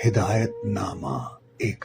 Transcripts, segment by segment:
ہدایت نامہ ایک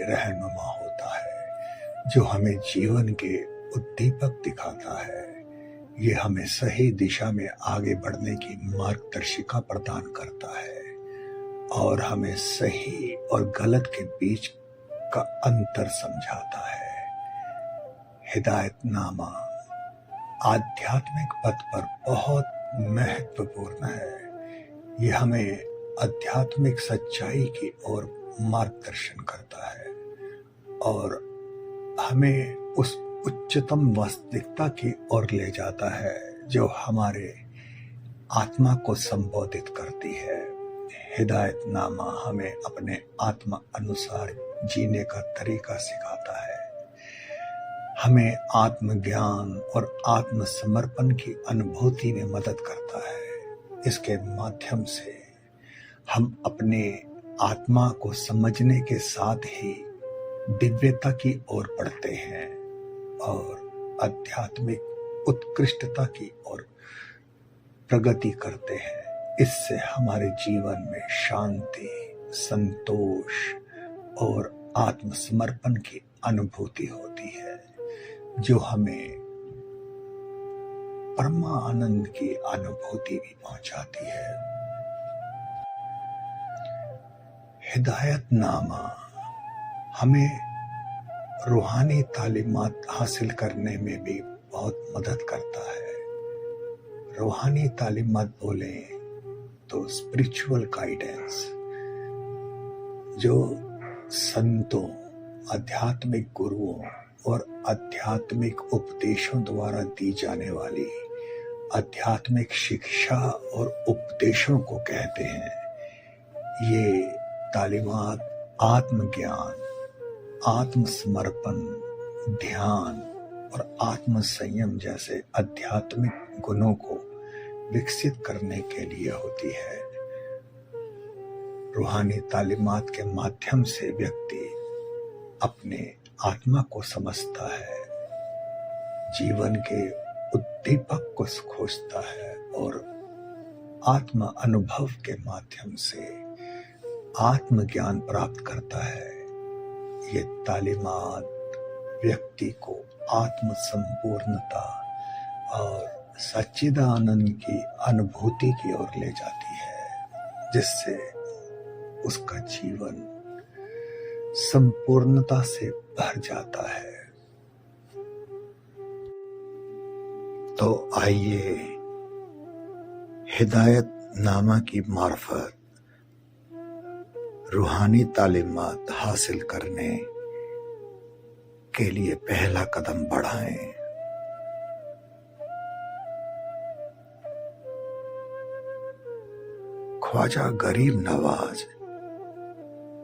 رہنما ہوتا ہے جو ہمیں جیون کے ادیپک دکھاتا ہے۔ یہ ہمیں صحیح دشا میں آگے بڑھنے کی مارگدرشکا پردان کرتا ہے اور ہمیں صحیح اور غلط کے بیچ کا انتر سمجھاتا ہے۔ ہدایت نامہ آدھیاتمک پتھ پر بہت مہتوپورن ہے۔ یہ ہمیں آدھیاتمک سچائی کی اور مارگدرشن کرتا ہے اور ہمیں اس اچتم واستوکتا کی اور لے جاتا ہے جو ہمارے آتما کو سمبودھت کرتی ہے۔ ہدایت نامہ ہمیں اپنے آتما انوسار جینے کا طریقہ سکھاتا ہے، ہمیں آتم گیان اور آتم سمرپن کی انبھوتی میں مدد کرتا ہے۔ اس کے مادھیم سے ہم اپنے آتما کو سمجھنے کے ساتھ ہی دیویتا کی اور بڑھتے ہیں اور آدھیاتمک اتکرشٹتا کی اور پرگتی کرتے ہیں۔ اس سے ہمارے جیون میں شانتی، سنتوش اور آتم سمرپن کی انبھوتی ہوتی ہے جو ہمیں پرمانند کی انبھوتی بھی پہنچاتی ہے۔ ہدایت نامہ ہمیں روحانی تعلیمات حاصل کرنے میں بھی بہت مدد کرتا ہے۔ روحانی تعلیمات بولیں تو اسپرچول گائیڈنس جو سنتوں، آدھیاتمک گروؤں اور آدھیاتمک اپدیشوں دوارا دی جانے والی آدھیاتمک شکشا اور اپدیشوں کو کہتے ہیں۔ یہ تعلیمات آتم گیان، آتم سمرپن، دھیان اور آتم سنیم جیسے آدھیاتمک گنوں کو وکست کرنے کے لیے ہوتی ہے۔ روحانی تعلیمات کے مادھیم سے ویکتی اپنے آتما کو سمجھتا ہے، جیون کے ادیپک کو کھوجتا ہے اور آتما انوبھو کے مادھیم سے آتم گیان پراپت کرتا ہے۔ یہ تعلیمات ویکتی کو آتم سمپورنتا اور سچیدانند کی انبھوتی کی اور لے جاتی ہے، جس سے اس کا جیون سمپورنتا سے بھر جاتا ہے۔ تو آئیے ہدایت نامہ کی معرفت روحانی تعلیمات حاصل کرنے کے لیے پہلا قدم بڑھائیں۔ خواجہ غریب نواز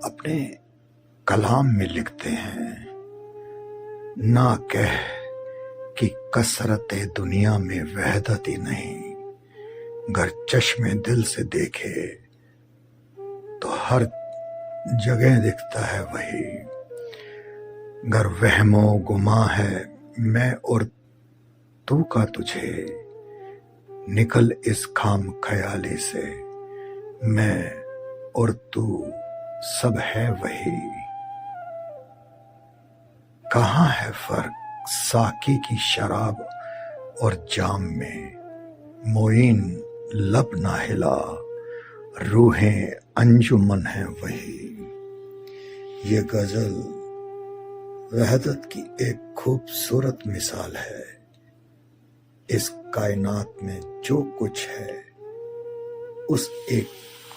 اپنے کلام میں لکھتے ہیں، نہ کہہ کہ کثرت دنیا میں وحدت ہی نہیں، گر چشم دل سے دیکھے تو ہر جگہ دکھتا ہے وہی، گر وہم و گماں ہے میں اور تو کا تجھے، نکل اس خام خیالی سے میں اور تو سب ہے وہی۔ کہاں ہے فرق ساقی کی شراب اور جام میں، معین لب نہ ہلا روحیں انجمن ہیں وہی۔ یہ غزل وحدت کی ایک خوبصورت مثال ہے۔ اس کائنات میں جو کچھ ہے اس ایک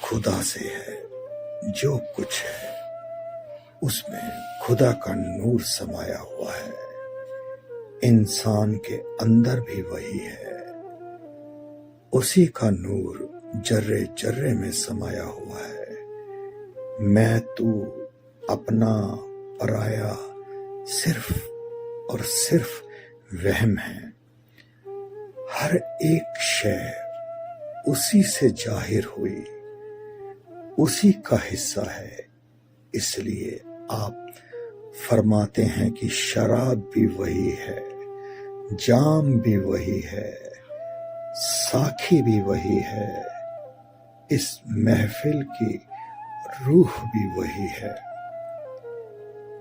خدا سے ہے، جو کچھ ہے اس میں خدا کا نور سمایا ہوا ہے۔ انسان کے اندر بھی وہی ہے، اسی کا نور جرے جرے میں سمایا ہوا ہے۔ میں تو اپنا پرایا صرف اور صرف وہم ہے، ہر ایک شے اسی سے ظاہر ہوئی، اسی کا حصہ ہے۔ اس لیے آپ فرماتے ہیں کہ شراب بھی وہی ہے، جام بھی وہی ہے، ساقی بھی وہی ہے، اس محفل کی روح بھی وہی ہے۔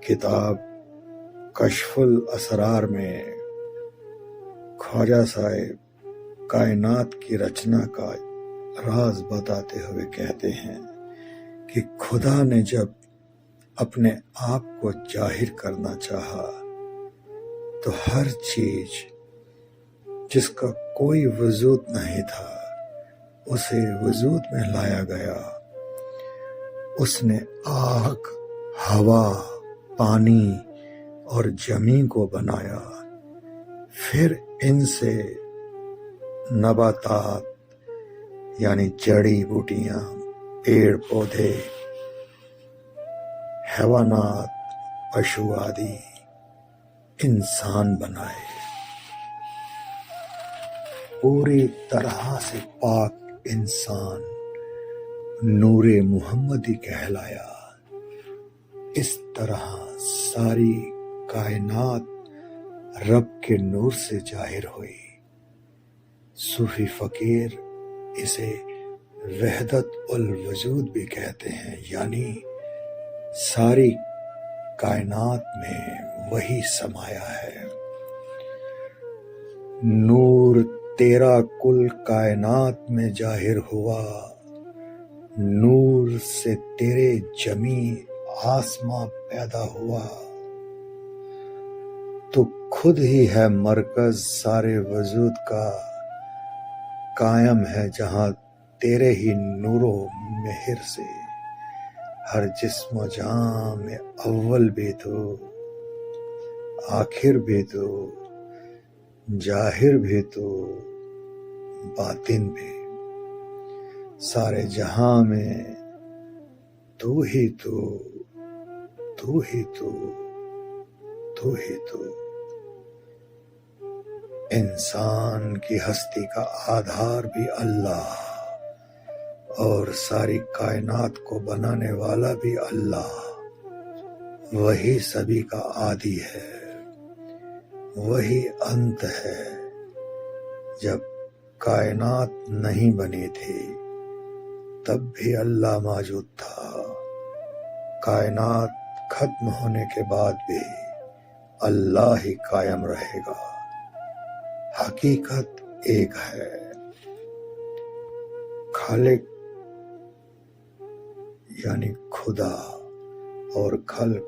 کتاب کشف الاسرار میں خواجہ صاحب کائنات کی رچنا کا راز بتاتے ہوئے کہتے ہیں کہ خدا نے جب اپنے آپ کو ظاہر کرنا چاہا تو ہر چیز جس کا کوئی وجود نہیں تھا اسے وجود میں لایا گیا۔ اس نے آگ، ہوا، پانی اور زمین کو بنایا، پھر ان سے نباتات یعنی جڑی بوٹیاں، پیڑ پودے، حیوانات، پشو آدی انسان بنائے۔ پوری طرح سے پاک انسان نور محمدی کہلایا۔ اس طرح ساری کائنات رب کے نور سے ظاہر ہوئی۔ صوفی فقیر اسے وحدت الوجود بھی کہتے ہیں، یعنی ساری کائنات میں وہی سمایا ہے۔ نور تیرا کل کائنات میں ظاہر ہوا، نور سے تیرے جمی آسماں پیدا ہوا۔ تو خود ہی ہے مرکز سارے وجود کا، قائم ہے جہاں تیرے ہی نور و مہر سے۔ ہر جسم و جاں میں اول بھی تو، آخر بھی تو، ظاہر بھی تو، باطن بھی۔ سارے جہاں میں تو ہی تو، تو ہی تو، تو ہی تو۔ انسان کی ہستی کا آدھار بھی اللہ، اور ساری کائنات کو بنانے والا بھی اللہ۔ وہی سبھی کا عادی ہے، وہی انت ہے۔ جب کائنات نہیں بنی تھی تب بھی اللہ موجود تھا۔ کائنات ختم ہونے کے بعد بھی اللہ ہی قائم رہے گا۔ حقیقت ایک ہے۔ خالق یعنی خدا اور خلق،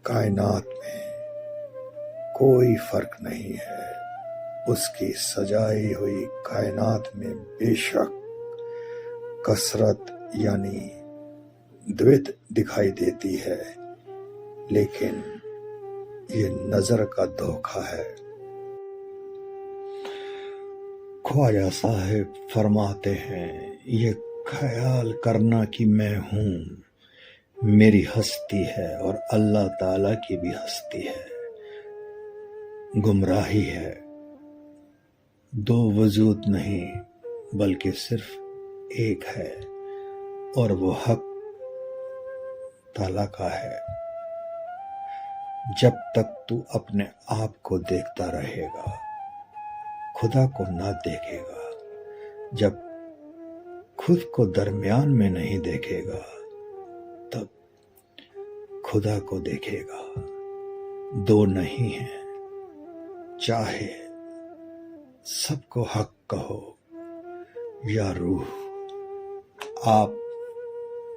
کائنات میں کوئی فرق نہیں ہے۔ اس کی سجائی ہوئی کائنات میں بے شک کثرت یعنی دویت دکھائی دیتی ہے، لیکن یہ نظر کا دھوکہ ہے۔ خواجہ صاحب فرماتے ہیں، یہ خیال کرنا کہ میں ہوں، میری ہستی ہے اور اللہ تعالیٰ کی بھی ہستی ہے، گمراہی ہے۔ دو وجود نہیں بلکہ صرف ایک ہے، اور وہ حق تعالیٰ کا ہے۔ جب تک تو اپنے آپ کو دیکھتا رہے گا خدا کو نہ دیکھے گا۔ جب خود کو درمیان میں نہیں دیکھے گا تب خدا کو دیکھے گا۔ دو نہیں ہیں، چاہے سب کو حق کہو یا روح۔ آپ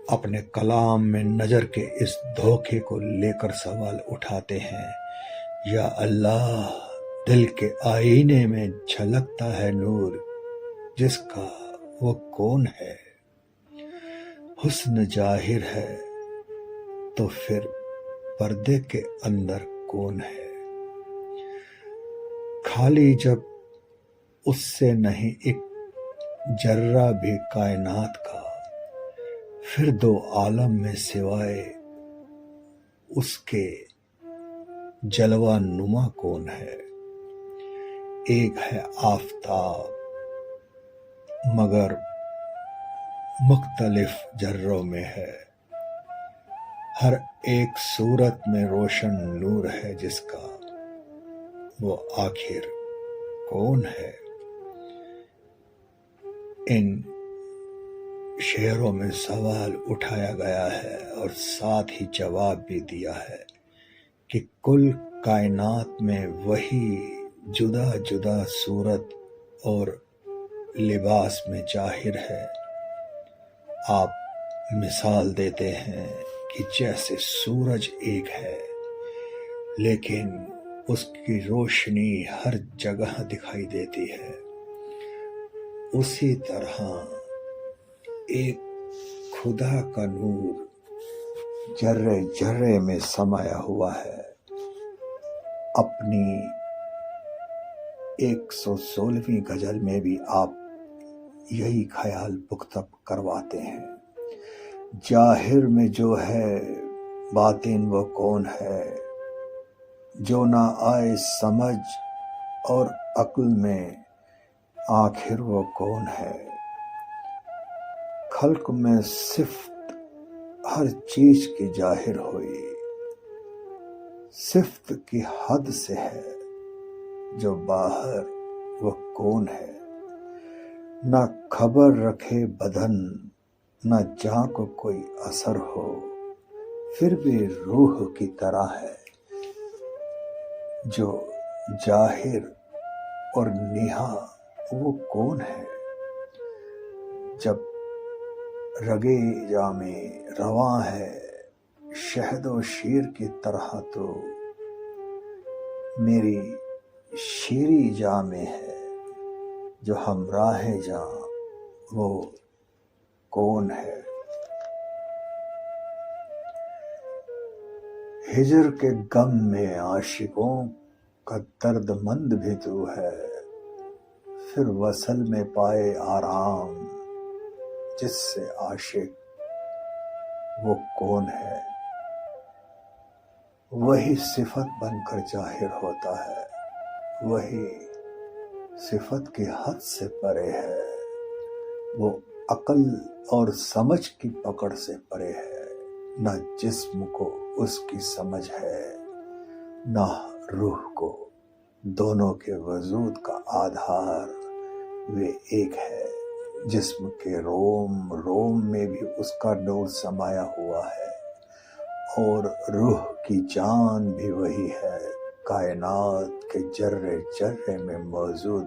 اپنے کلام میں نظر کے اس دھوکے کو لے کر سوال اٹھاتے ہیں، یا اللہ دل کے آئینے میں جھلکتا ہے نور جس کا وہ کون ہے؟ حسن ظاہر ہے تو پھر پردے کے اندر کون ہے؟ خالی جب اس سے نہیں ایک ذرہ بھی کائنات کا، پھر دو عالم میں سوائے اس کے جلوہ نما کون ہے؟ ایک ہے آفتاب مگر مختلف ذروں میں ہے، ہر ایک صورت میں روشن نور ہے جس کا وہ آخر کون ہے؟ ان شعروں میں سوال اٹھایا گیا ہے اور ساتھ ہی جواب بھی دیا ہے کہ کل کائنات میں وہی جدا جدا صورت اور لباس میں ظاہر ہے۔ آپ مثال دیتے ہیں کہ جیسے سورج ایک ہے لیکن اس کی روشنی ہر جگہ دکھائی دیتی ہے، اسی طرح ایک خدا کا نور ذرے ذرے میں سمایا ہوا ہے۔ اپنی 116ویں غزل میں بھی آپ یہی خیال پختہ کرواتے ہیں، ظاہر میں جو ہے باطن وہ کون ہے، جو نہ آئے سمجھ اور عقل میں آخر وہ کون ہے۔ خلق میں صفت ہر چیز کی ظاہر ہوئی، صفت کی حد سے ہے جو باہر وہ کون ہے۔ نہ خبر رکھے بدن نہ جاں کو کوئی اثر ہو، پھر بھی روح کی طرح ہے جو ظاہر اور نہاں وہ کون ہے۔ جب رگے جاں میں رواں ہے شہد و شیر کی طرح، تو میری شیری جاں میں ہے جو ہمراہ جاں وہ کون ہے۔ ہجر کے غم میں عاشقوں کا درد مند بھی تو ہے، پھر وصل میں پائے آرام جس سے عاشق وہ کون ہے۔ وہی صفت بن کر ظاہر ہوتا ہے، وہی صفت کی حد سے پرے ہے، وہ عقل اور سمجھ کی پکڑ سے پرے ہے۔ نہ جسم کو اس کی سمجھ ہے نہ روح کو، دونوں کے وجود کا آدھار وہ ایک ہے۔ جسم کے روم روم میں بھی اس کا نور سمایا ہوا ہے، اور روح کی جان بھی وہی ہے۔ کائنات کے ذرے ذرے میں موجود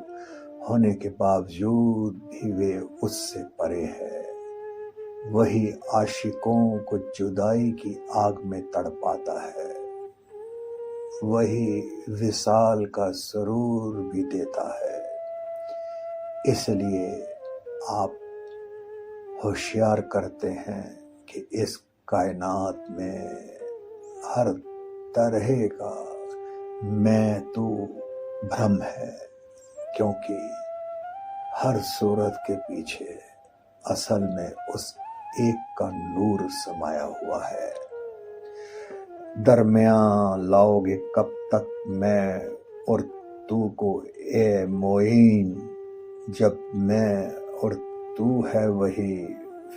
ہونے کے باوجود بھی وہ اس سے پرے ہے۔ وہی عاشقوں کو جدائی کی آگ میں تڑپاتا ہے، وہی وصال کا سرور بھی دیتا ہے۔ اس لیے آپ ہوشیار کرتے ہیں کہ اس کائنات میں ہر طرح کا میں تو بھرم ہے، کیونکہ ہر صورت کے پیچھے اصل میں اس ایک کا نور سمایا ہوا ہے۔ درمیان لاؤ گے کب تک میں اور تو کو اے معین، جب میں اور تو ہے وہی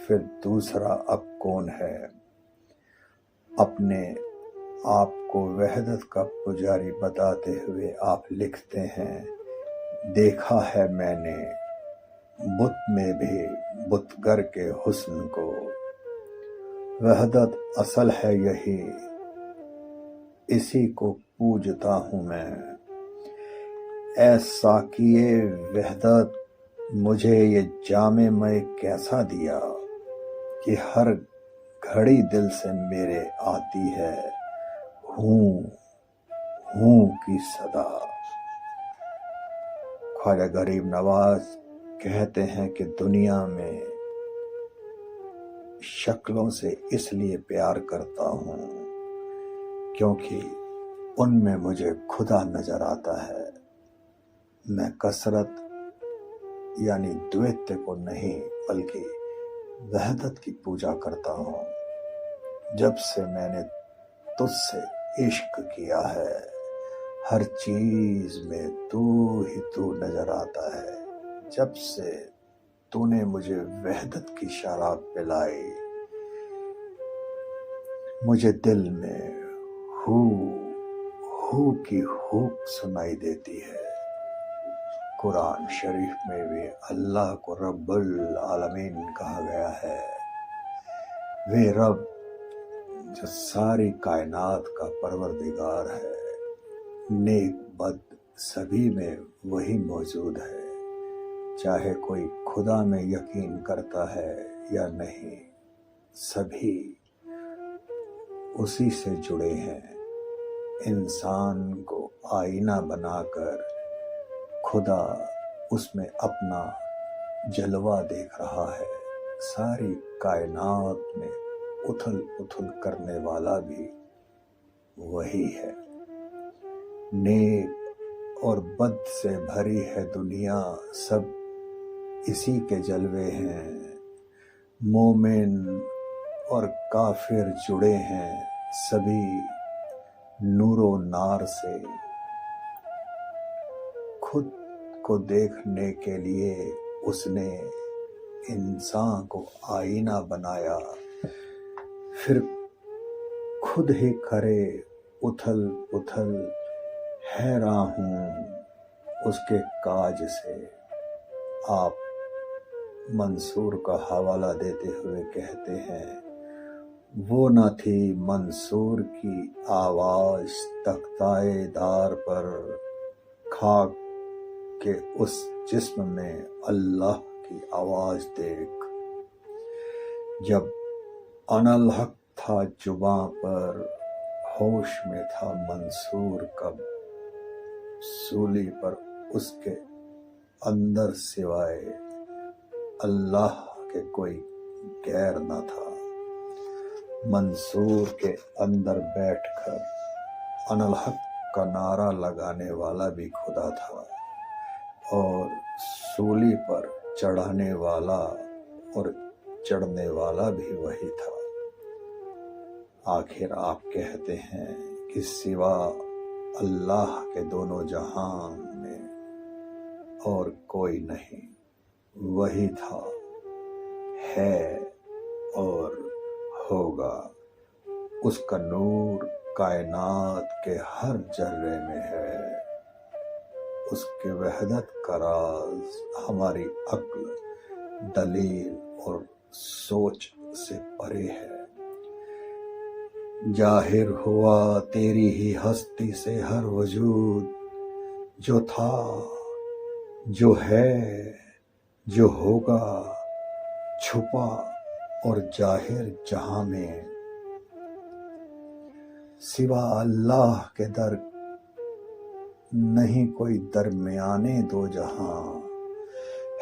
پھر دوسرا اب کون ہے۔ اپنے آپ کو وحدت کا پجاری بتاتے ہوئے آپ لکھتے ہیں، دیکھا ہے میں نے بت میں بھی بتگر کے حسن کو، وحدت اصل ہے یہی اسی کو پوجتا ہوں میں۔ اے ساقیے وحدت مجھے یہ جام میں کیسا دیا، کہ ہر گھڑی دل سے میرے آتی ہے ہوں کی صدا۔ خواجہ غریب نواز کہتے ہیں کہ دنیا میں شکلوں سے اس لیے پیار کرتا ہوں کیونکہ ان میں مجھے خدا نظر آتا ہے۔ میں کثرت یعنی دویتیہ کو نہیں بلکہ وحدت کی پوجا کرتا ہوں۔ جب سے میں نے تجھ سے عشق کیا ہے، ہر چیز میں تو ہی تو نظر آتا ہے۔ جب سے تو نے مجھے وحدت کی شراب پلائی، مجھے دل میں ہو کی ہوک سنائی دیتی ہے۔ قرآن شریف میں بھی اللہ کو رب العالمین کہا گیا ہے۔ وہ رب جو ساری کائنات کا پروردگار ہے، نیک بد سبھی میں وہی موجود ہے، چاہے کوئی خدا میں یقین کرتا ہے یا نہیں، سبھی اسی سے جڑے ہیں۔ انسان کو آئینہ بنا کر خدا اس میں اپنا جلوہ دیکھ رہا ہے۔ ساری کائنات میں اتھل پتھل کرنے والا بھی وہی ہے۔ نیک اور بد سے بھری ہے دنیا، سب اسی کے جلوے ہیں۔ مومن اور کافر جڑے ہیں، سبھی نور و نار سے۔ خود کو دیکھنے کے لیے اس نے انسان کو آئینہ بنایا، پھر خود ہی کرے اتھل پتھل۔ حیران ہوں اس کے کاج سے۔ آپ منصور کا حوالہ دیتے ہوئے کہتے ہیں، وہ نہ تھی منصور کی آواز تختائے دار پر، خاک کے اس جسم میں اللہ کی آواز دیکھ۔ جب انالحق تھا زباں پر، ہوش میں تھا منصور کب، سولی پر اس کے اندر سوائے اللہ کے کوئی غیر نہ تھا۔ منصور کے اندر بیٹھ کر انالحق کا نعرہ لگانے والا بھی خدا تھا، اور سولی پر چڑھانے والا اور چڑھنے والا بھی وہی تھا۔ آخر آپ کہتے ہیں کہ سوا اللہ کے دونوں جہان میں اور کوئی نہیں، وہی تھا، ہے اور ہوگا۔ اس کا نور کائنات کے ہر ذرے میں ہے۔ اس کے وحدت کا راز ہماری عقل، دلیل اور سوچ سے پرے ہے۔ ظاہر ہوا تیری ہی ہستی سے ہر وجود، جو تھا، جو ہے، جو ہوگا، چھپا اور ظاہر جہاں میں۔ سوا اللہ کے در نہیں کوئی درمیانے دو جہاں،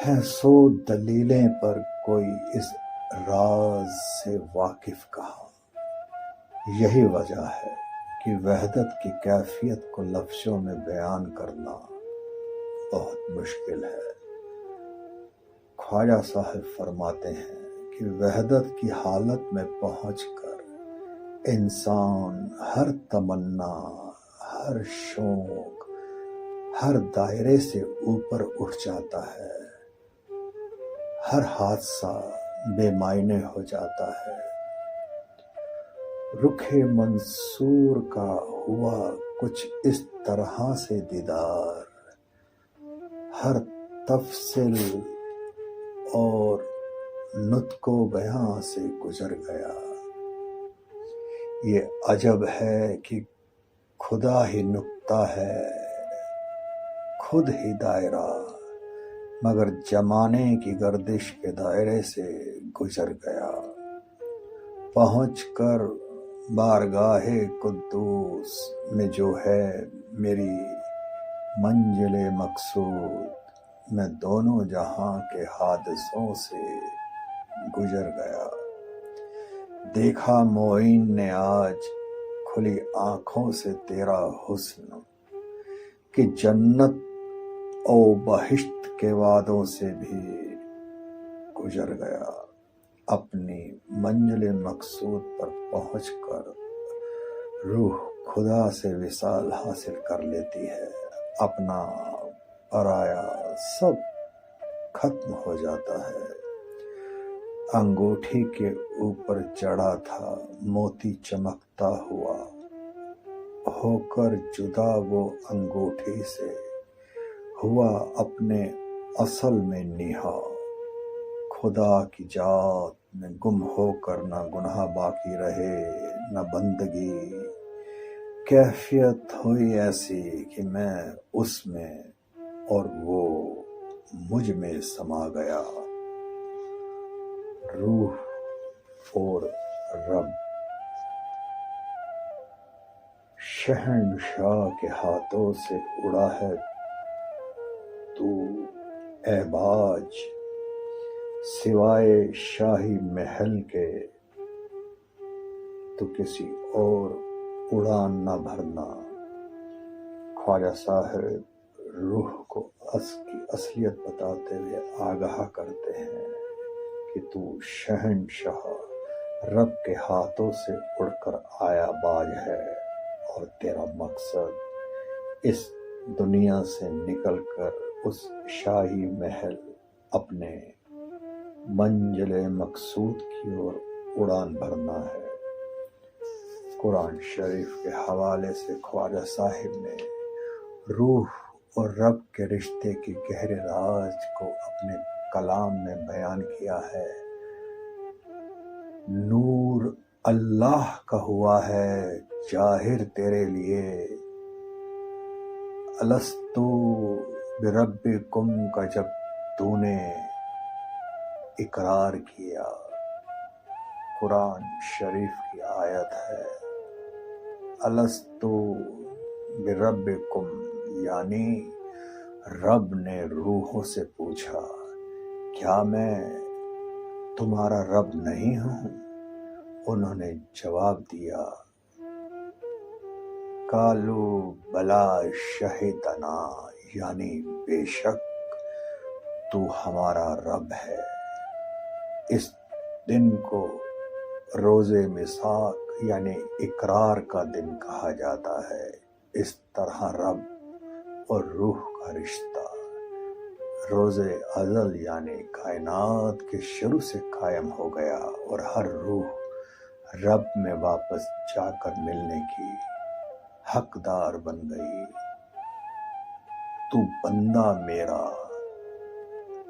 ہے سو دلیلیں پر کوئی اس راز سے واقف کہاں۔ یہی وجہ ہے کہ وحدت کی کیفیت کو لفظوں میں بیان کرنا بہت مشکل ہے۔ خواجہ صاحب فرماتے ہیں کہ وحدت کی حالت میں پہنچ کر انسان ہر تمنا، ہر شوق، ہر دائرے سے اوپر اٹھ جاتا ہے۔ ہر حادثہ بے معنی ہو جاتا ہے۔ رخ منصور کا ہوا کچھ اس طرح سے دیدار، ہر تفصیل اور نطق و بیاں سے گزر گیا۔ یہ عجب ہے کہ خدا ہی نقطہ ہے، خود ہی دائرہ، مگر زمانے کی گردش کے دائرے سے گزر گیا۔ پہنچ کر بارگاہ قدوس میں جو ہے میری منزل مقصود، میں دونوں جہاں کے حادثوں سے گزر گیا۔ دیکھا معین نے آج کھلی آنکھوں سے تیرا حسن، کہ جنت او بہشت کے وعدوں سے بھی گزر گیا۔ اپنی منزل مقصود پر پہنچ کر روح خدا سے وصال حاصل کر لیتی ہے۔ اپنا پرایا سب ختم ہو جاتا ہے۔ انگوٹھی کے اوپر چڑھا تھا موتی چمکتا ہوا، ہو کر جدا وہ انگوٹھی سے، ہوا اپنے اصل میں نہا، خدا کی ذات میں گم ہو کر نہ گناہ باقی رہے نہ بندگی، کیفیت ہوئی ایسی کہ میں اس میں اور وہ مجھ میں سما گیا۔ روح اور رب شہنشاہ کے ہاتھوں سے اڑا ہے تو اے باج، سوائے شاہی محل کے تو کسی اور اڑان نہ بھرنا۔ خواجہ صاحب روح کو کی اصلیت بتاتے ہوئے آگاہ کرتے ہیں کہ تو شہنشاہ رب کے ہاتھوں سے اڑ کر آیا باج ہے، اور تیرا مقصد اس دنیا سے نکل کر اس شاہی محل اپنے منزل مقصود کی اور اڑان بھرنا ہے۔ قرآن شریف کے حوالے سے خواجہ صاحب نے روح اور رب کے رشتے کے گہرے راز کو اپنے کلام میں بیان کیا ہے۔ نور اللہ کا ہوا ہے ظاہر تیرے لیے، الستو بربکم کا جب تو نے اقرار کیا۔ قرآن شریف کی آیت ہے، الستو بربکم، یعنی رب نے روحوں سے پوچھا کیا میں تمہارا رب نہیں ہوں؟ انہوں نے جواب دیا، قالوا بلا شہدنا، یعنی بے شک تو ہمارا رب ہے۔ اس دن کو روز میثاق یعنی اقرار کا دن کہا جاتا ہے۔ اس طرح رب اور روح کا رشتہ روز ازل یعنی کائنات کے شروع سے قائم ہو گیا، اور ہر روح رب میں واپس جا کر ملنے کی حقدار بن گئی۔ تو بندہ میرا،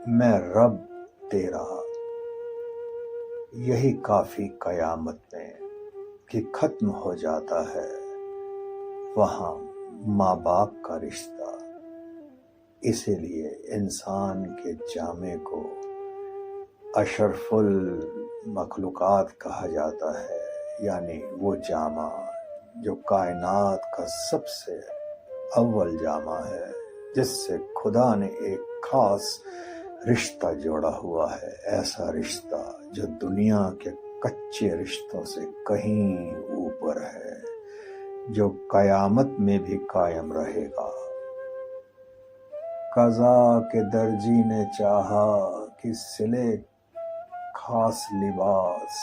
میں رب تیرا، یہی کافی قیامت میں کہ ختم ہو جاتا ہے وہاں ماں باپ کا رشتہ۔ اسی لیے انسان کے جامے کو اشرف المخلوقات کہا جاتا ہے، یعنی وہ جامع جو کائنات کا سب سے اول جامع ہے، جس سے خدا نے ایک خاص رشتہ جوڑا ہوا ہے، ایسا رشتہ جو دنیا کے کچے رشتوں سے کہیں اوپر ہے، جو قیامت میں بھی قائم رہے گا۔ قضا کے درجی نے چاہا کہ سلے خاص لباس،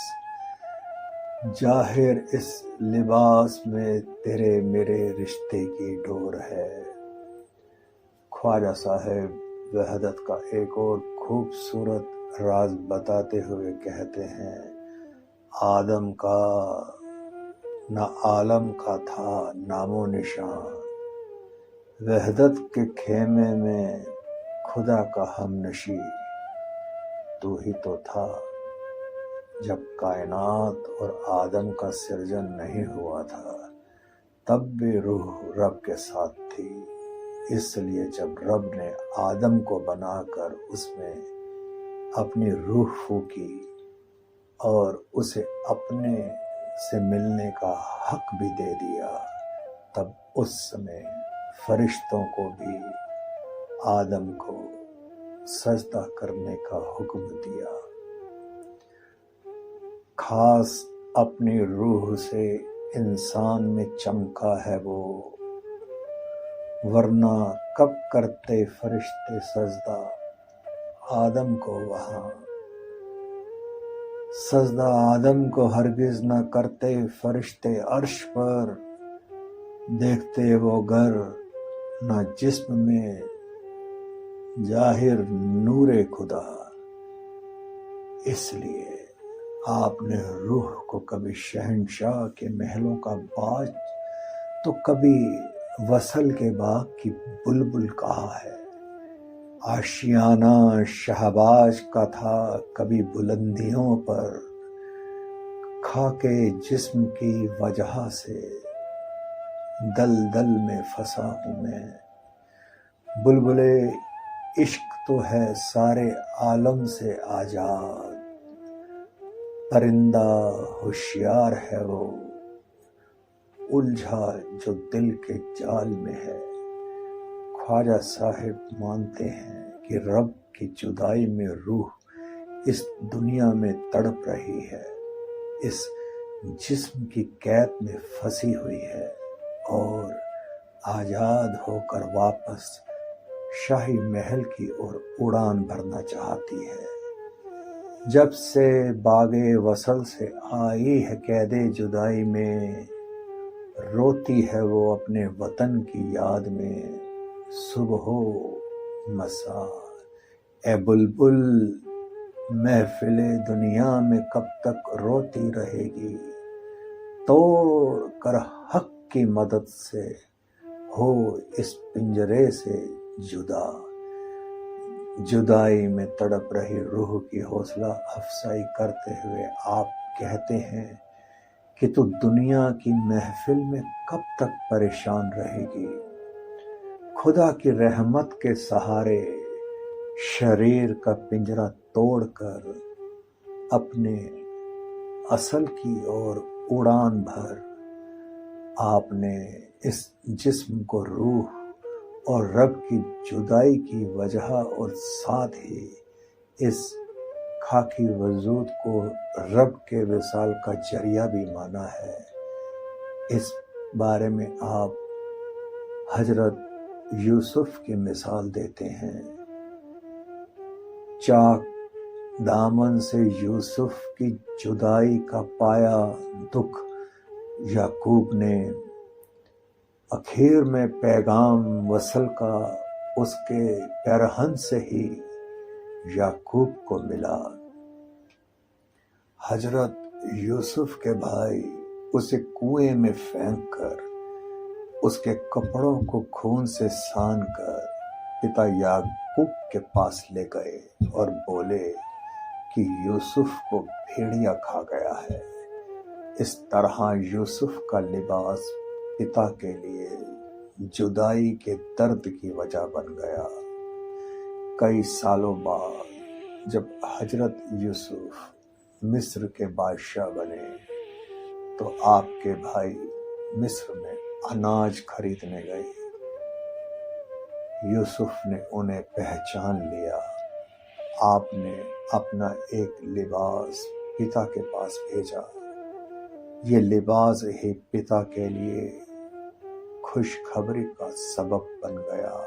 ظاہر اس لباس میں تیرے میرے رشتے کی ڈور ہے۔ خواجہ صاحب وحدت کا ایک اور خوبصورت راز بتاتے ہوئے کہتے ہیں، آدم کا نہ عالم کا تھا نام و نشان، وحدت کے خیمے میں خدا کا ہم نشیں تو ہی تو تھا جب کائنات اور آدم کا سرجن نہیں ہوا تھا، تب بھی روح رب کے ساتھ تھی۔ اس لیے جب رب نے آدم کو بنا کر اس میں اپنی روح پھونکی اور اسے اپنے سے ملنے کا حق بھی دے دیا، تب اس سمے فرشتوں کو بھی آدم کو سجدہ کرنے کا حکم دیا۔ خاص اپنی روح سے انسان میں چمکا ہے وہ، ورنہ کب کرتے فرشتے سجدہ آدم کو وہاں، سجدہ آدم کو ہرگز نہ کرتے فرشتے عرش پر، دیکھتے وہ گر نہ جسم میں ظاہر نور خدا۔ اس لیے آپ نے روح کو کبھی شہنشاہ کے محلوں کا باج تو کبھی وصل کے باغ کی بلبل کہا ہے۔ آشیانہ شہباز کا تھا کبھی بلندیوں پر، خاکے جسم کی وجہ سے دل دل میں پھنسا ہوں میں۔ بلبل عشق تو ہے سارے عالم سے آزاد، پرندہ ہوشیار ہے وہ الجھا جو دل کے جال میں ہے۔ خواجہ صاحب مانتے ہیں کہ رب کی جدائی میں روح اس دنیا میں تڑپ رہی ہے، اس جسم کی قید میں پھنسی ہوئی ہے اور آزاد ہو کر واپس شاہی محل کی اور اڑان بھرنا چاہتی ہے۔ جب سے باغ وصل سے آئی ہے قید جدائی میں، روتی ہے وہ اپنے وطن کی یاد میں صبح و مساء۔ اے بلبل محفل دنیا میں کب تک روتی رہے گی، توڑ کر حق کی مدد سے ہو اس پنجرے سے جدا۔ جدائی میں تڑپ رہی روح کی حوصلہ افزائی کرتے ہوئے آپ کہتے ہیں کہ تو دنیا کی محفل میں کب تک پریشان رہے گی۔ خدا کی رحمت کے سہارے شریر کا پنجرہ توڑ کر اپنے اصل کی اور اڑان بھر، آپ نے اس جسم کو روح اور رب کی جدائی کی وجہ اور ساتھ ہی اس خاکی وجود کو رب کے وصال کا ذریعہ بھی مانا ہے۔ اس بارے میں آپ حضرت یوسف کی مثال دیتے ہیں۔ چاک دامن سے یوسف کی جدائی کا پایا دکھ یعقوب نے، آخر میں پیغام وصل کا اس کے پیرہن سے ہی یعقوب کو ملا۔ حضرت یوسف کے بھائی اسے کنویں میں پھینک کر اس کے کپڑوں کو خون سے سان کر پتا یعقوب کے پاس لے گئے اور بولے کہ یوسف کو بھیڑیا کھا گیا ہے۔ اس طرح یوسف کا لباس پتا کے لیے جدائی کے درد کی وجہ بن گیا۔ کئی سالوں بعد جب حضرت یوسف مصر کے بادشاہ بنے تو آپ کے بھائی مصر میں اناج خریدنے گئے۔ یوسف نے انہیں پہچان لیا۔ آپ نے اپنا ایک لباس پتا کے پاس بھیجا۔ یہ لباس ہی پتا کے لیے خوشخبری کا سبب بن گیا۔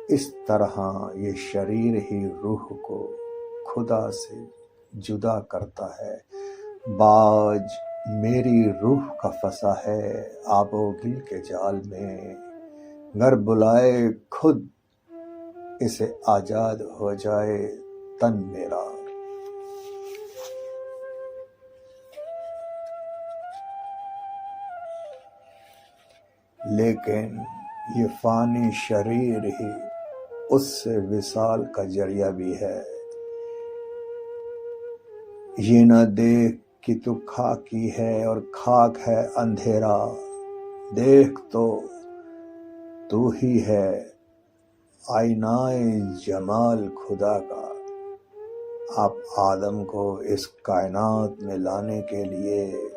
اس طرح یہ شریر ہی روح کو خدا سے جدا کرتا ہے۔ باج میری روح کا پھنسا ہے آب و گل کے جال میں، گر بلائے خود اسے آزاد ہو جائے تن میرا۔ لیکن یہ فانی شریر ہی اس سے وصال کا ذریعہ بھی ہے۔ یہ نہ دیکھ کہ تو خاکی ہے اور خاک ہے اندھیرا، دیکھ تو ہی ہے آئینہ جمال خدا کا۔ آپ آدم کو اس کائنات میں لانے کے لیے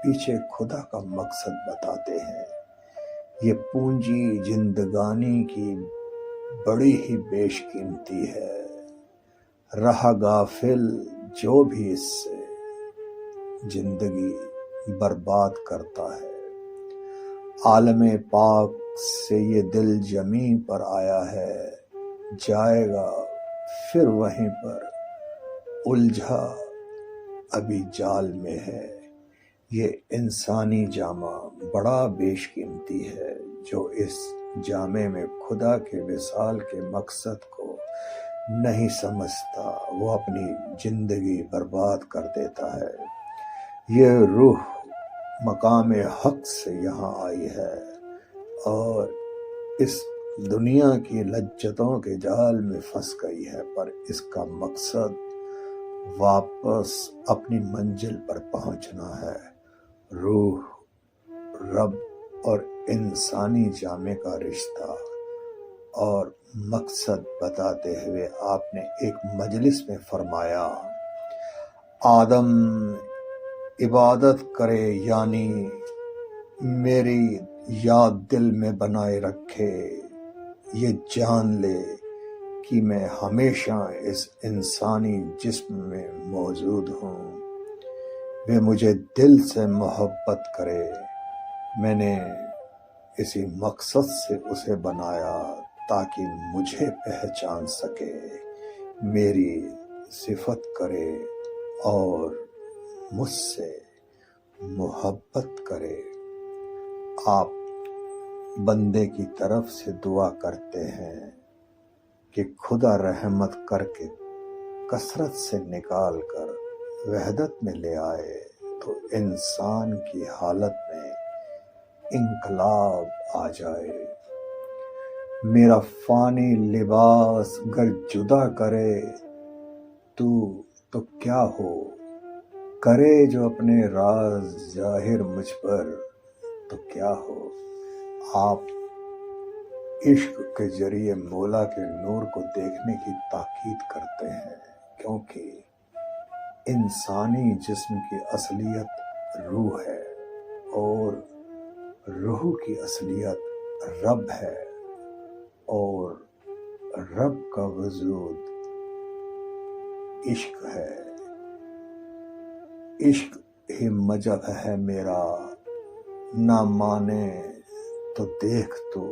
پیچھے خدا کا مقصد بتاتے ہیں۔ یہ پونجی زندگانی کی بڑی ہی بیش قیمتی ہے، رہا غافل جو بھی اس سے زندگی برباد کرتا ہے۔ عالم پاک سے یہ دل زمین پر آیا ہے، جائے گا پھر وہیں پر الجھا ابھی جال میں ہے۔ یہ انسانی جامہ بڑا بیش قیمتی ہے، جو اس جامے میں خدا کے وصال کے مقصد کو نہیں سمجھتا وہ اپنی زندگی برباد کر دیتا ہے۔ یہ روح مقام حق سے یہاں آئی ہے اور اس دنیا کی لذتوں کے جال میں پھنس گئی ہے، پر اس کا مقصد واپس اپنی منزل پر پہنچنا ہے۔ روح، رب اور انسانی جامع کا رشتہ اور مقصد بتاتے ہوئے آپ نے ایک مجلس میں فرمایا، آدم عبادت کرے، یعنی میری یاد دل میں بنائے رکھے، یہ جان لے کہ میں ہمیشہ اس انسانی جسم میں موجود ہوں۔ وہ مجھے دل سے محبت کرے، میں نے اسی مقصد سے اسے بنایا تاکہ مجھے پہچان سکے، میری صفت کرے اور مجھ سے محبت کرے۔ آپ بندے کی طرف سے دعا کرتے ہیں کہ خدا رحمت کر کے کثرت سے نکال کر وحدت میں لے آئے تو انسان کی حالت میں انقلاب آ جائے۔ میرا فانی لباس گر جدا کرے تو کیا ہو، کرے جو اپنے راز ظاہر مجھ پر تو کیا ہو۔ آپ عشق کے ذریعے مولا کے نور کو دیکھنے کی تاکید کرتے ہیں، کیونکہ انسانی جسم کی اصلیت روح ہے اور روح کی اصلیت رب ہے، اور رب کا وجود عشق ہے۔ عشق ہی مذہب ہے میرا، نہ مانے تو دیکھ تو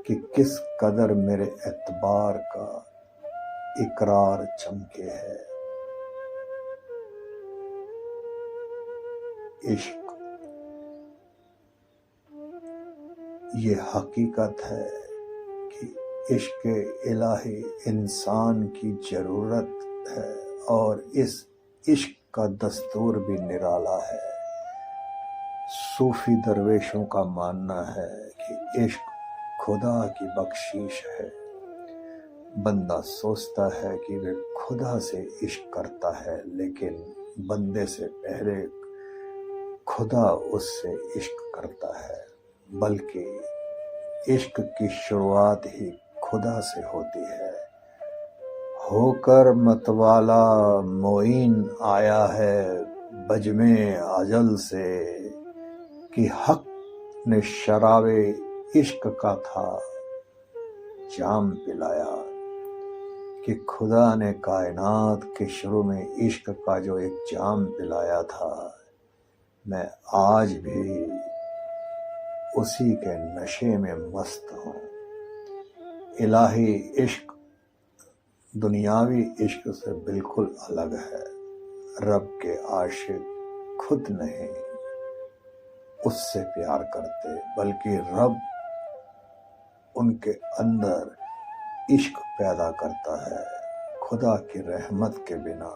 کہ کس قدر میرے اعتبار کا اقرار چمکے ہے۔ عشق یہ حقیقت ہے کہ عشق الہی انسان کی ضرورت ہے، اور اس عشق کا دستور بھی نرالا ہے۔ صوفی درویشوں کا ماننا ہے کہ عشق خدا کی بخشش ہے۔ بندہ سوچتا ہے کہ وہ خدا سے عشق کرتا ہے، لیکن بندے سے پہلے خدا اس سے عشق کرتا ہے، بلکہ عشق کی شروعات ہی خدا سے ہوتی ہے۔ ہو کر متوالا معین آیا ہے بجم اجل سے، کہ حق نے شراب عشق کا تھا جام پلایا۔ کہ خدا نے کائنات کے شروع میں عشق کا جو ایک جام پلایا تھا، میں آج بھی اسی کے نشے میں مست ہوں۔ الہی عشق دنیاوی عشق سے بالکل الگ ہے۔ رب کے عاشق خود نہیں اس سے پیار کرتے، بلکہ رب ان کے اندر عشق پیدا کرتا ہے۔ خدا کی رحمت کے بنا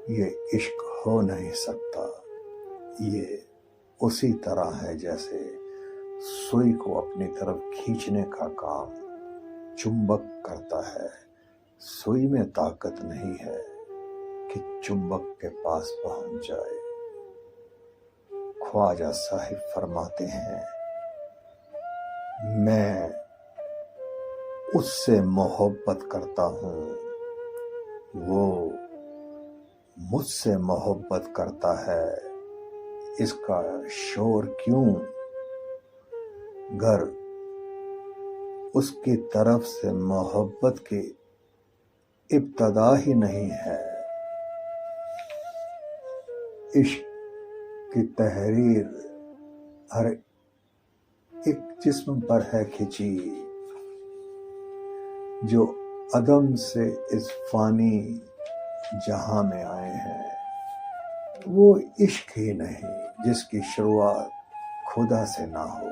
یہ عشق ہو نہیں سکتا۔ یہ اسی طرح ہے جیسے سوئی کو اپنی طرف کھینچنے کا کام چمبک کرتا ہے۔ سوئی میں طاقت نہیں ہے کہ چمبک کے پاس پہنچ جائے۔ خواجہ صاحب فرماتے ہیں، میں اس سے محبت کرتا ہوں، وہ مجھ سے محبت کرتا ہے، اس کا شور کیوں گر اس کی طرف سے محبت کی ابتدا ہی نہیں ہے۔ عشق کی تحریر ہر ایک جسم پر ہے کھچی، جو عدم سے اس فانی جہاں میں آئے ہیں۔ وہ عشق ہی نہیں جس کی شروعات خدا سے نہ ہو۔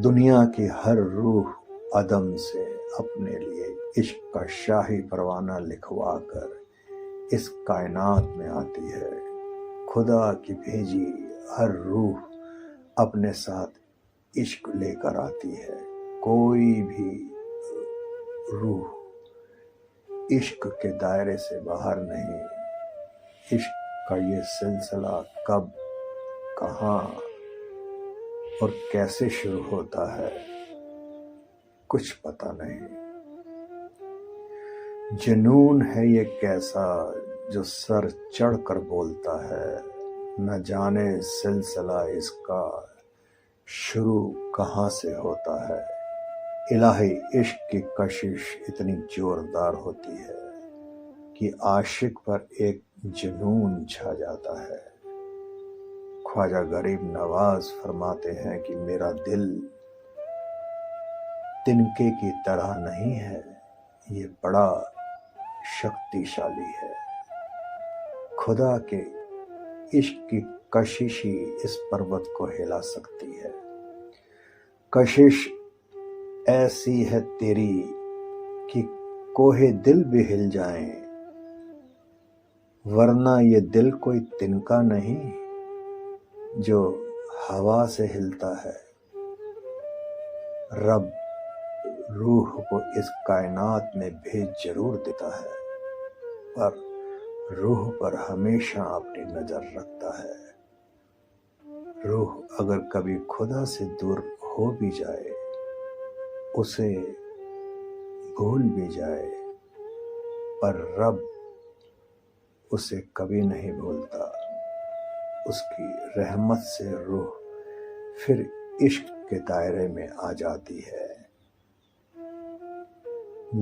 دنیا کی ہر روح عدم سے اپنے لیے عشق کا شاہی پروانہ لکھوا کر اس کائنات میں آتی ہے۔ خدا کی بھیجی ہر روح اپنے ساتھ عشق لے کر آتی ہے. کوئی بھی روح عشق کے دائرے سے باہر نہیں. عشق کا یہ سلسلہ کب، کہاں اور کیسے شروع ہوتا ہے کچھ پتہ نہیں. جنون ہے یہ کیسا جو سر چڑھ کر بولتا ہے، نہ جانے سلسلہ اس کا شروع کہاں سے ہوتا ہے. الہی عشق کی کشش اتنی زوردار ہوتی ہے کہ عاشق پر ایک جنون چھا جاتا ہے. خواجہ غریب نواز فرماتے ہیں کہ میرا دل تنکے کی طرح نہیں ہے، یہ بڑا شکتی شالی ہے. خدا کے عشق کی کشش ہی اس پروت کو ہلا سکتی ہے. کشش ایسی ہے تیری کہ کوہ دل بھی ہل جائیں، ورنہ یہ دل کوئی تنکا نہیں جو ہوا سے ہلتا ہے. رب روح کو اس کائنات میں بھیج ضرور دیتا ہے، پر روح پر ہمیشہ اپنی نظر رکھتا ہے. روح اگر کبھی خدا سے دور ہو بھی جائے، اسے بھول بھی جائے، پر رب اسے کبھی نہیں بھولتا. اس کی رحمت سے روح پھر عشق کے دائرے میں آ جاتی ہے.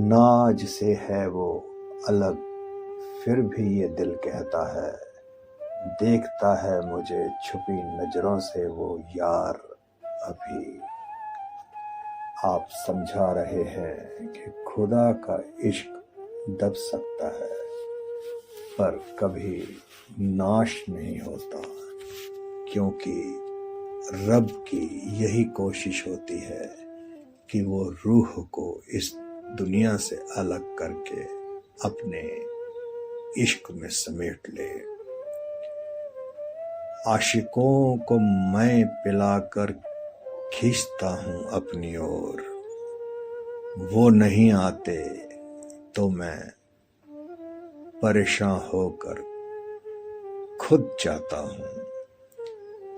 ناج سے ہے وہ الگ پھر بھی یہ دل کہتا ہے، دیکھتا ہے مجھے چھپی نظروں سے وہ یار ابھی. آپ سمجھا رہے ہیں کہ خدا کا عشق دب سکتا ہے پر کبھی ناش نہیں ہوتا، کیونکہ رب کی یہی کوشش ہوتی ہے کہ وہ روح کو اس دنیا سے الگ کر کے اپنے عشق میں سمیٹ لے. عاشقوں کو میں پلا کر کھینچتا ہوں اپنی اور، وہ نہیں آتے تو میں پریشان ہو کر خود جاتا ہوں.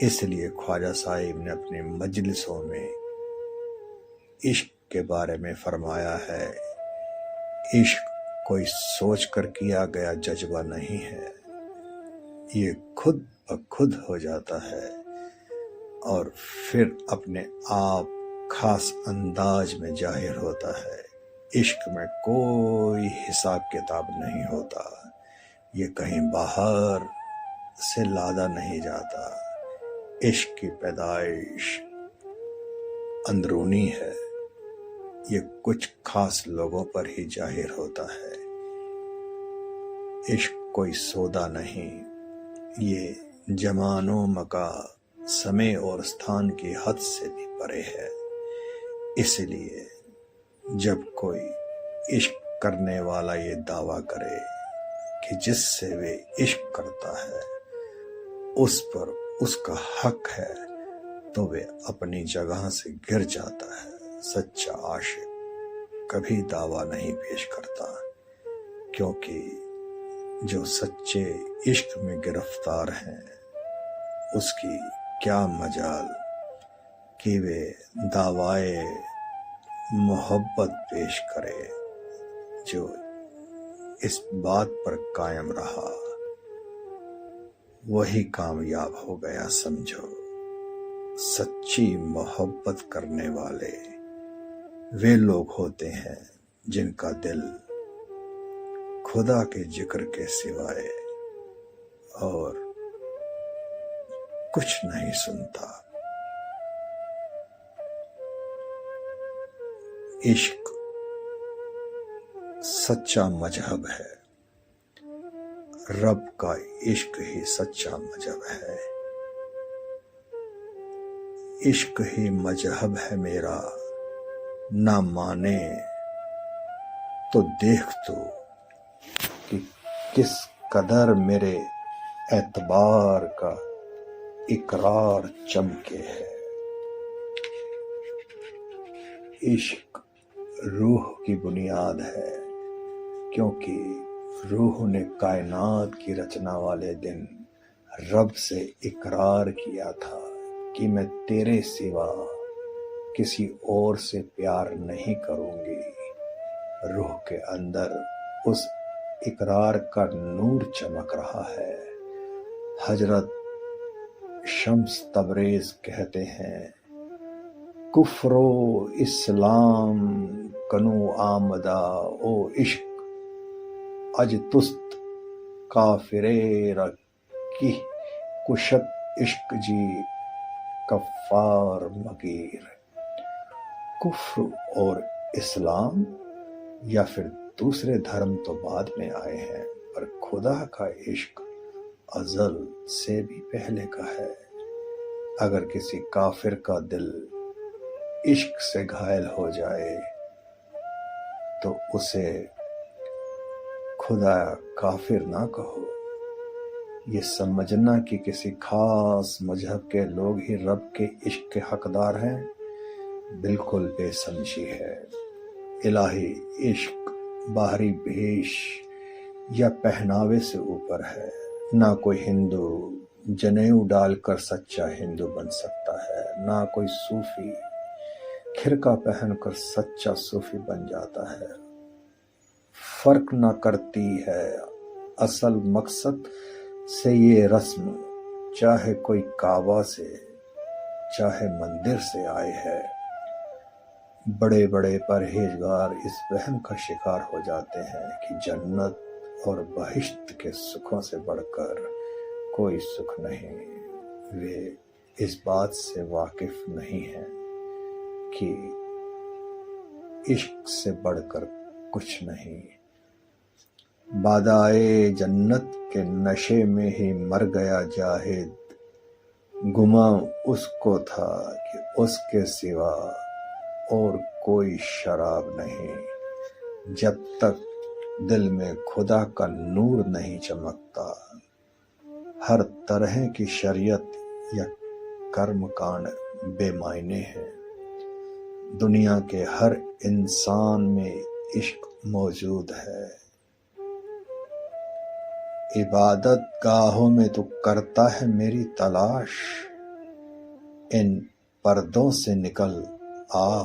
اس لیے خواجہ صاحب نے اپنی مجلسوں میں عشق کے بارے میں فرمایا ہے، عشق کوئی سوچ کر کیا گیا جذبہ نہیں ہے، یہ خود بخود ہو جاتا ہے اور پھر اپنے آپ خاص انداز میں ظاہر ہوتا ہے. عشق میں کوئی حساب کتاب نہیں ہوتا، یہ کہیں باہر سے لادا نہیں جاتا. عشق کی پیدائش اندرونی ہے، یہ کچھ خاص لوگوں پر ہی ظاہر ہوتا ہے. عشق کوئی سودا نہیں، یہ زمان و مکان، سمے اور استھان کی حد سے بھی پرے ہے. اس لیے جب کوئی عشق کرنے والا یہ دعویٰ کرے کہ جس سے وہ عشق کرتا ہے اس پر اس کا حق ہے، تو وہ اپنی جگہ سے گر جاتا ہے. سچا عاشق کبھی دعویٰ نہیں پیش کرتا، کیونکہ جو سچے عشق میں گرفتار ہیں اس کی کیا مجال کہ وہ دعوائے محبت پیش کرے. جو اس بات پر قائم رہا وہی کامیاب ہو گیا سمجھو. سچی محبت کرنے والے وہ لوگ ہوتے ہیں جن کا دل خدا کے ذکر کے سوائے اور کچھ نہیں سنتا. عشق سچا مذہب ہے، رب کا عشق ہی سچا مذہب ہے. عشق ہی مذہب ہے میرا، نہ مانے تو دیکھ تو کہ کس قدر میرے اعتبار کا اقرار چمکے ہے. عشق روح کی بنیاد ہے، کیونکہ روح نے کائنات کی رچنا والے دن رب سے اقرار کیا تھا کہ میں تیرے سوا کسی اور سے پیار نہیں کروں گی۔ روح کے اندر اس اقرار کا نور چمک رہا ہے۔ حضرت شمس تبریز کہتے ہیں، کفر و اسلام کنو آمدہ او عشق، اج تست کافرے را کی کشت عشق جی کفار مگیر۔ کفر اور اسلام یا پھر دوسرے دھرم تو بعد میں آئے ہیں، پر خدا کا عشق ازل سے بھی پہلے کا ہے۔ اگر کسی کافر کا دل عشق سے گھائل ہو جائے تو اسے خدا کافر نہ کہو۔ یہ سمجھنا کہ کسی خاص مذہب کے لوگ ہی رب کے عشق کے حقدار ہیں، بالکل بے سمجھی ہے۔ الہی عشق باہری بھیش یا پہناوے سے اوپر ہے۔ نہ کوئی ہندو جنیو ڈال کر سچا ہندو بن سکتا ہے، نہ کوئی صوفی کھرکا پہن کر سچا صوفی بن جاتا ہے۔ فرق نہ کرتی ہے اصل مقصد سے یہ رسم، چاہے کوئی کعبہ سے چاہے مندر سے آئے ہے۔ بڑے بڑے پرہیزگار اس وہم کا شکار ہو جاتے ہیں کہ جنت اور بہشت کے سکھوں سے بڑھ کر کوئی سکھ نہیں۔ وہ اس بات سے واقف نہیں ہیں کہ عشق سے بڑھ کر کچھ نہیں۔ بادائے جنت کے نشے میں ہی مر گیا جاہد، گمان اس کو تھا کہ اس کے سوا اور کوئی شراب نہیں۔ جب تک دل میں خدا کا نور نہیں چمکتا، ہر طرح کی شریعت یا کرم کانڈ بے معنی ہے۔ دنیا کے ہر انسان میں عشق موجود ہے۔ عبادت گاہوں میں تو کرتا ہے میری تلاش، ان پردوں سے نکل آ،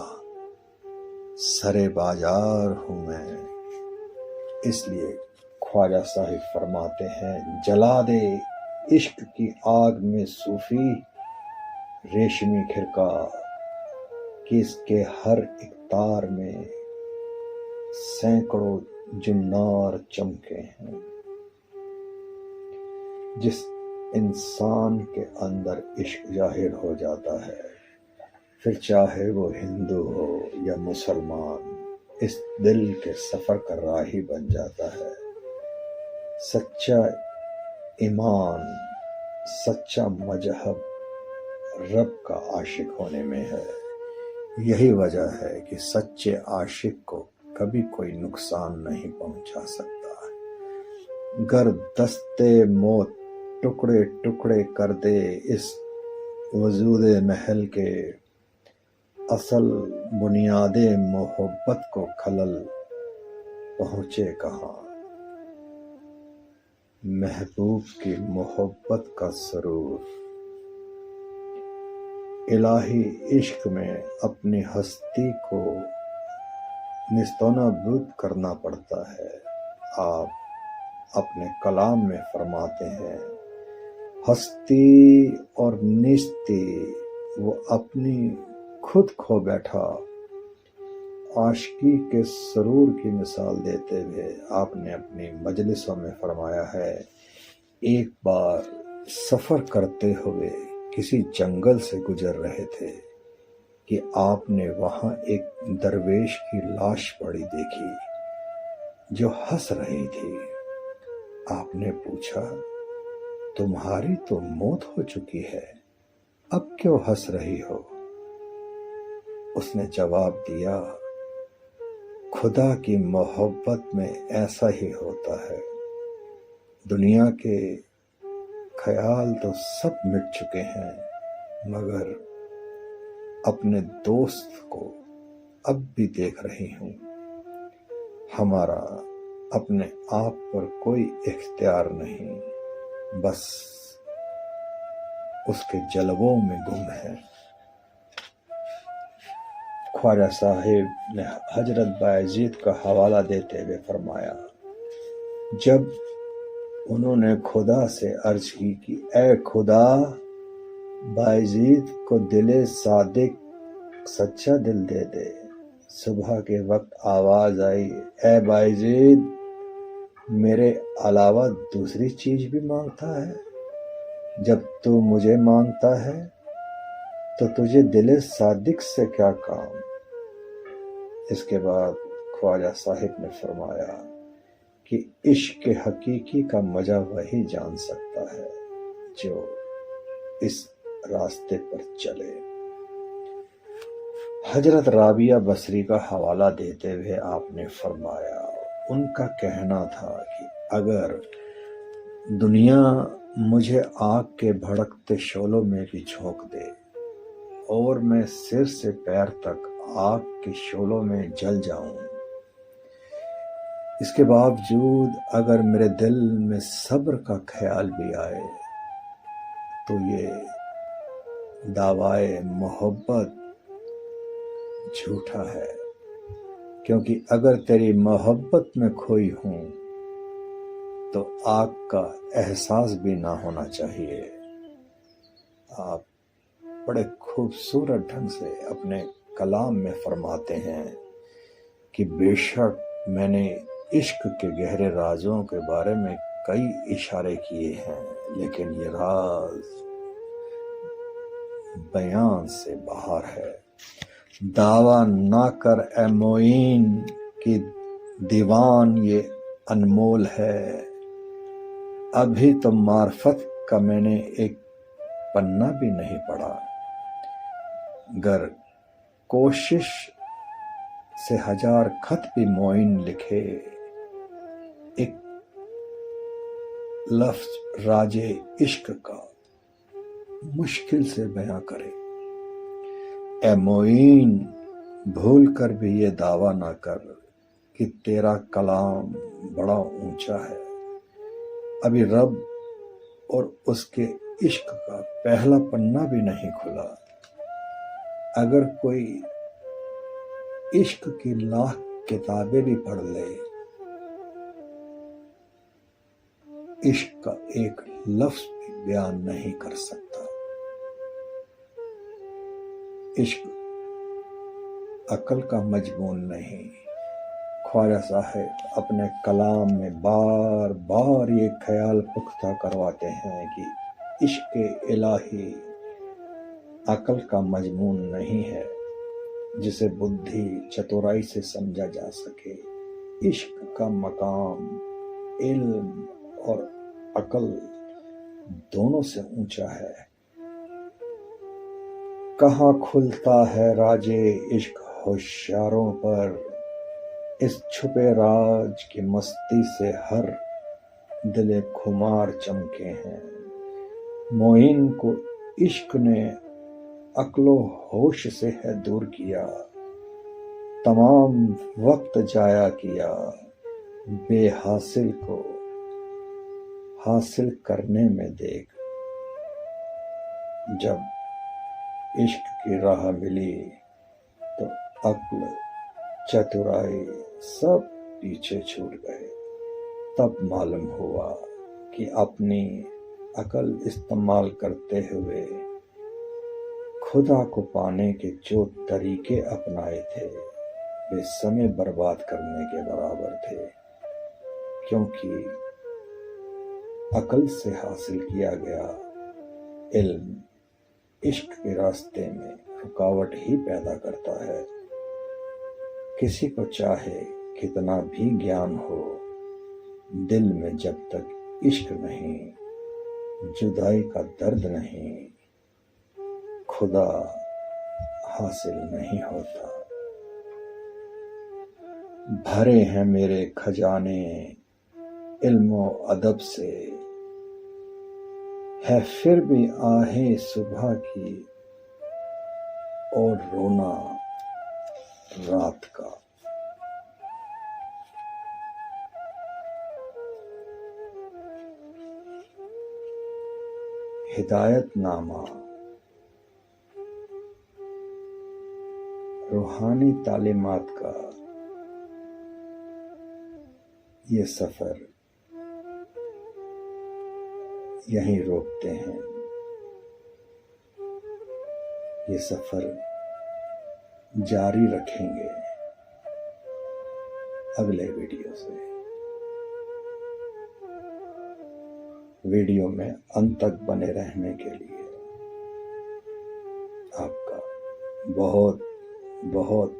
سرے بازار ہوں میں۔ اس لیے خواجہ صاحب فرماتے ہیں، جلا دے عشق کی آگ میں صوفی ریشمی کھرکا، کہ اس کے ہر ایک تار میں سینکڑوں جنار چمکے ہیں۔ جس انسان کے اندر عشق ظاہر ہو جاتا ہے، پھر چاہے وہ ہندو ہو یا مسلمان، اس دل کے سفر کا راہی بن جاتا ہے۔ سچا ایمان، سچا مذہب رب کا عاشق ہونے میں ہے۔ یہی وجہ ہے کہ سچے عاشق کو کبھی کوئی نقصان نہیں پہنچا سکتا۔ گر دستے موت ٹکڑے ٹکڑے کر دے اس وجود محل کے، اصل بنیاد محبت کو خلل پہنچے کہاں۔ محبوب کی محبت کا سرور، الہی عشق میں اپنی ہستی کو نیست و نابود کرنا پڑتا ہے۔ آپ اپنے کلام میں فرماتے ہیں، ہستی اور نیستی وہ اپنی خود کھو بیٹھا۔ عاشقی کے سرور کی مثال دیتے ہوئے آپ نے اپنی مجلسوں میں فرمایا ہے، ایک بار سفر کرتے ہوئے کسی جنگل سے گزر رہے تھے کہ آپ نے وہاں ایک درویش کی لاش پڑی دیکھی جو ہنس رہی تھی۔ آپ نے پوچھا، تمہاری تو موت ہو چکی ہے، اب کیوں ہنس رہی ہو؟ اس نے جواب دیا، خدا کی محبت میں ایسا ہی ہوتا ہے۔ دنیا کے خیال تو سب مٹ چکے ہیں، مگر اپنے دوست کو، اب بھی دیکھ رہی ہوں، ہمارا اپنے آپ پر کوئی اختیار نہیں، بس اس کے جلووں میں گم ہے۔ خواجہ صاحب نے حضرت بایزید کا حوالہ دیتے ہوئے فرمایا، جب انہوں نے خدا سے عرض کی کہ اے خدا، بایزید کو دل صادق سچا دل دے دے، صبح کے وقت آواز آئی، اے بایزید، میرے علاوہ دوسری چیز بھی مانگتا ہے؟ جب تو مجھے مانگتا ہے تو تجھے دل صادق سے کیا کام؟ اس کے بعد خواجہ صاحب نے فرمایا کہ عشق حقیقی کا مزہ وہی جان سکتا ہے جو اس راستے پر چلے۔ حضرت رابعہ بصری کا حوالہ دیتے ہوئے آپ نے فرمایا، ان کا کہنا تھا کہ اگر دنیا مجھے آگ کے بھڑکتے شعلوں میں بھی جھونک دے اور میں سر سے پیر تک آگ کے شعلوں میں جل جاؤں، اس کے باوجود اگر میرے دل میں صبر کا خیال بھی آئے تو یہ دعوائے محبت جھوٹا ہے، کیونکہ اگر تیری محبت میں کھوئی ہوں تو آگ کا احساس بھی نہ ہونا چاہیے۔ آپ بڑے خوبصورت ڈھنگ سے اپنے کلام میں فرماتے ہیں کہ بے شک میں نے عشق کے گہرے رازوں کے بارے میں کئی اشارے کیے ہیں، لیکن یہ راز بیان سے باہر ہے۔ دعویٰ نہ کر اے معین کہ دیوان یہ انمول ہے، ابھی تو معرفت کا میں نے ایک پنہ بھی نہیں پڑھا، گر کوشش سے 1000 خط بھی معین لکھے، ایک لفظ راج عشق کا مشکل سے بیاں کرے۔ اے معین، بھول کر بھی یہ دعویٰ نہ کر کہ تیرا کلام بڑا اونچا ہے، ابھی رب اور اس کے عشق کا پہلا پنہ بھی نہیں کھلا۔ اگر کوئی عشق کی 1,00,000 کتابیں بھی پڑھ لے، عشق کا ایک لفظ بھی بیان نہیں کر سکتا۔ عشق عقل کا مضمون نہیں۔ خواجہ صاحب اپنے کلام میں بار بار یہ خیال پختہ کرواتے ہیں کہ عشق الہی عقل کا مضمون نہیں ہے جسے بدھی چتورائی سے سمجھا جا سکے۔ عشق کا مقام علم اور عقل دونوں سے اونچا ہے۔ کہاں کھلتا ہے راج عشق ہوشیاروں پر، اس چھپے راج کی مستی سے ہر دل خمار چمکے ہیں۔ معین کو عشق نے عقل و ہوش سے ہے دور کیا، تمام وقت ضائع کیا، بے حاصل کو حاصل کرنے میں دیکھ۔ جب عشق کی راہ ملی تو عقل چترائی سب پیچھے چھوٹ گئے۔ تب معلوم ہوا کہ اپنی عقل استعمال کرتے ہوئے خدا کو پانے کے جو طریقے اپنائے تھے وہ سمے برباد کرنے کے برابر تھے، کیونکہ عقل سے حاصل کیا گیا علم عشق کے راستے میں رکاوٹ ہی پیدا کرتا ہے۔ کسی کو چاہے کتنا بھی گیان ہو، دل میں جب تک عشق نہیں، جدائی کا درد نہیں، خدا حاصل نہیں ہوتا۔ بھرے ہیں میرے خزانے علم و ادب سے، ہے پھر بھی آہیں صبح کی اور رونا رات کا۔ ہدایت نامہ روحانی تعلیمات کا یہ سفر یہیں روکتے ہیں۔ یہ سفر جاری رکھیں گے اگلے ویڈیو سے۔ ویڈیو میں انت تک بنے رہنے کے لیے آپ کا بہت بہت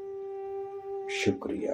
شکریہ۔